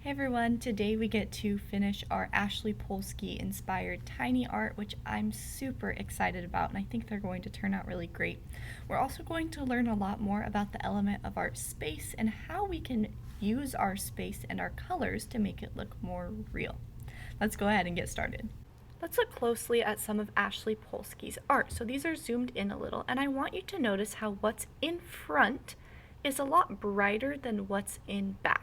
Hey everyone, today we get to finish our Ashley Polski inspired tiny art, which I'm super excited about, and I think they're going to turn out really great. We're also going to learn a lot more about the element of our space and how we can use our space and our colors to make it look more real. Let's go ahead and get started. Let's look closely at some of Ashley Polski's art. So these are zoomed in a little, and I want you to notice how what's in front is a lot brighter than what's in back.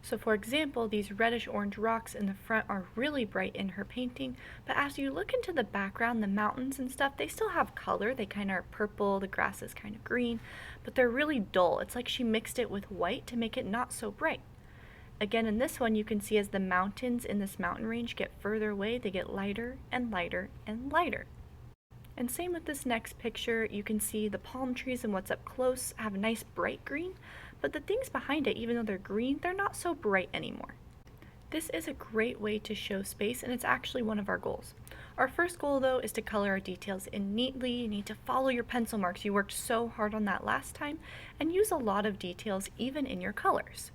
So for example, these reddish-orange rocks in the front are really bright in her painting, but as you look into the background, the mountains and stuff, they still have color. They kind of are purple, the grass is kind of green, but they're really dull. It's like she mixed it with white to make it not so bright. Again, in this one, you can see as the mountains in this mountain range get further away, they get lighter and lighter and lighter. And same with this next picture, you can see the palm trees and what's up close have a nice bright green, but the things behind it, even though they're green, they're not so bright anymore. This is a great way to show space, and it's actually one of our goals. Our first goal, though, is to color our details in neatly. You need to follow your pencil marks. You worked so hard on that last time, and use a lot of details even in your colors.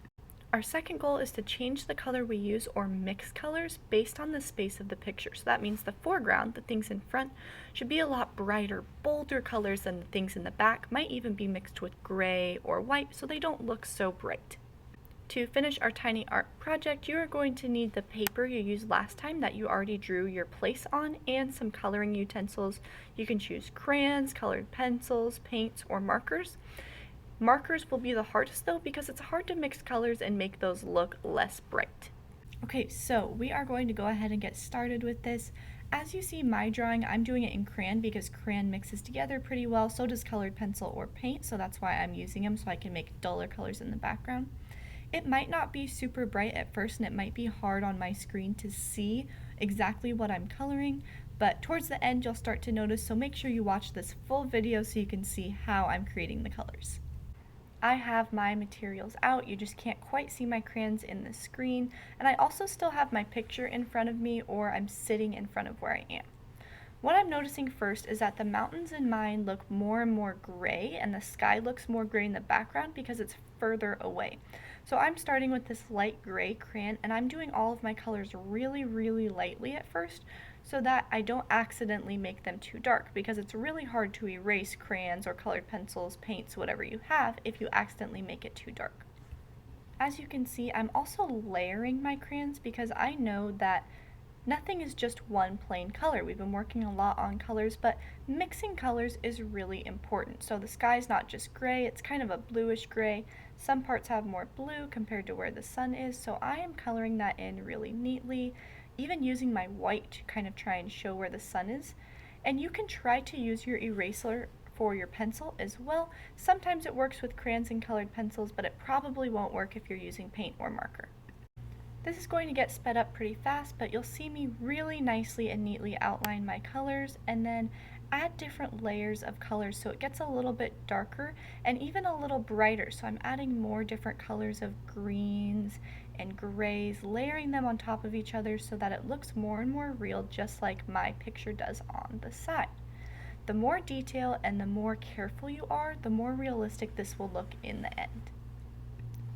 Our second goal is to change the color we use or mix colors based on the space of the picture. So that means the foreground, the things in front, should be a lot brighter, bolder colors than the things in the back, might even be mixed with gray or white so they don't look so bright. To finish our tiny art project, you are going to need the paper you used last time that you already drew your place on and some coloring utensils. You can choose crayons, colored pencils, paints, or markers. Markers will be the hardest though because it's hard to mix colors and make those look less bright. Okay, so we are going to go ahead and get started with this. As you see my drawing, I'm doing it in crayon because crayon mixes together pretty well, so does colored pencil or paint, so that's why I'm using them so I can make duller colors in the background. It might not be super bright at first and it might be hard on my screen to see exactly what I'm coloring, but towards the end you'll start to notice, so make sure you watch this full video so you can see how I'm creating the colors. I have my materials out, you just can't quite see my crayons in the screen, and I also still have my picture in front of me or I'm sitting in front of where I am. What I'm noticing first is that the mountains in mine look more and more gray and the sky looks more gray in the background because it's further away. So I'm starting with this light gray crayon and I'm doing all of my colors really lightly at first so that I don't accidentally make them too dark, because it's really hard to erase crayons or colored pencils, paints, whatever you have if you accidentally make it too dark. As you can see, I'm also layering my crayons because I know that nothing is just one plain color. We've been working a lot on colors, but mixing colors is really important. So the sky's not just gray, it's kind of a bluish gray. Some parts have more blue compared to where the sun is, so I am coloring that in really neatly, even using my white to kind of try and show where the sun is. And you can try to use your eraser for your pencil as well. Sometimes it works with crayons and colored pencils, but it probably won't work if you're using paint or marker. This is going to get sped up pretty fast, but you'll see me really nicely and neatly outline my colors and then add different layers of colors so it gets a little bit darker and even a little brighter. So I'm adding more different colors of greens and grays, layering them on top of each other so that it looks more and more real, just like my picture does on the side. The more detail and the more careful you are, the more realistic this will look in the end.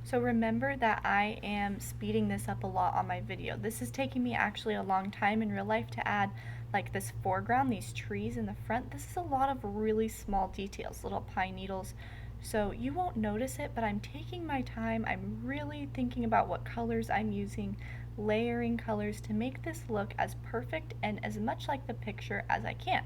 So remember that I am speeding this up a lot on my video. This is taking me actually a long time in real life to add like this foreground, these trees in the front. This is a lot of really small details, little pine needles. So you won't notice it, but I'm taking my time. I'm really thinking about what colors I'm using, layering colors to make this look as perfect and as much like the picture as I can.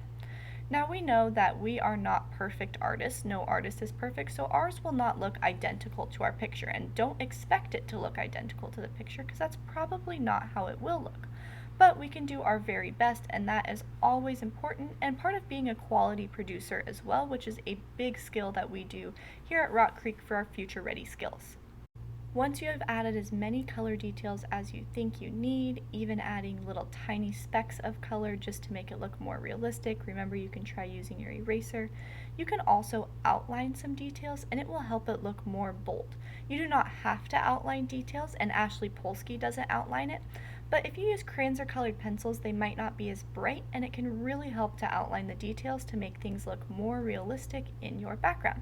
Now we know that we are not perfect artists, no artist is perfect, so ours will not look identical to our picture, and don't expect it to look identical to the picture because that's probably not how it will look. But we can do our very best, and that is always important and part of being a quality producer as well, which is a big skill that we do here at Rock Creek for our future ready skills. Once you have added as many color details as you think you need, even adding little tiny specks of color just to make it look more realistic, remember you can try using your eraser. You can also outline some details and it will help it look more bold. You do not have to outline details, and Ashley Polski doesn't outline it, but if you use crayons or colored pencils, they might not be as bright, and it can really help to outline the details to make things look more realistic in your background.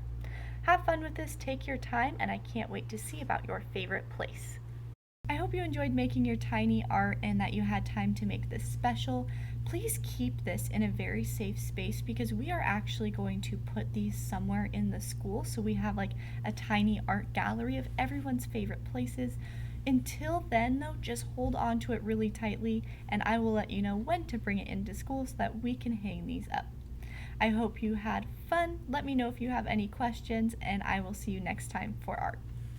Have fun with this, take your time, and I can't wait to see about your favorite place. I hope you enjoyed making your tiny art and that you had time to make this special. Please keep this in a very safe space because we are actually going to put these somewhere in the school. So we have like a tiny art gallery of everyone's favorite places. Until then, though, just hold on to it really tightly and I will let you know when to bring it into school so that we can hang these up. I hope you had fun. Let me know if you have any questions, and I will see you next time for art.